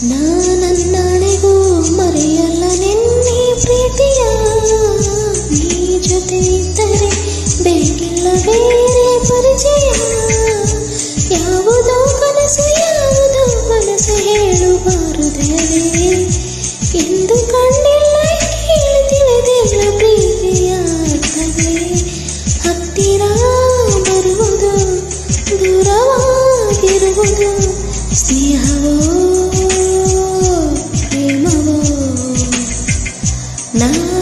ನಾನನ್ನಾಣೆಗೂ ಮರೆಯಲ್ಲ ನಿನ್ನೆ ಪ್ರೀತಿಯ. ನೀ ಜೊತೆ ಇದ್ದರೆ ಬೇಕಿಲ್ಲ ಬೇರೆ ಪರಿಚಯ. ಯಾವುದೋ ಕನಸು ಯಾವುದೋ ಮನಸ್ಸು ಹೇಳುಬಾರದೇ ಎಂದು ಕಂಡಿಲ್ಲ ಕೇಳಿ ತಿಳಿದಿಲ್ಲ ಪ್ರೀತಿಯ ಅರ್ಥವೇ. ಹತ್ತಿರ ಬರುವುದು ದೂರವಾಗಿರುವುದು ಸ್ನೇಹವೋ ಪ್ರೇಮವೋ. ನಾ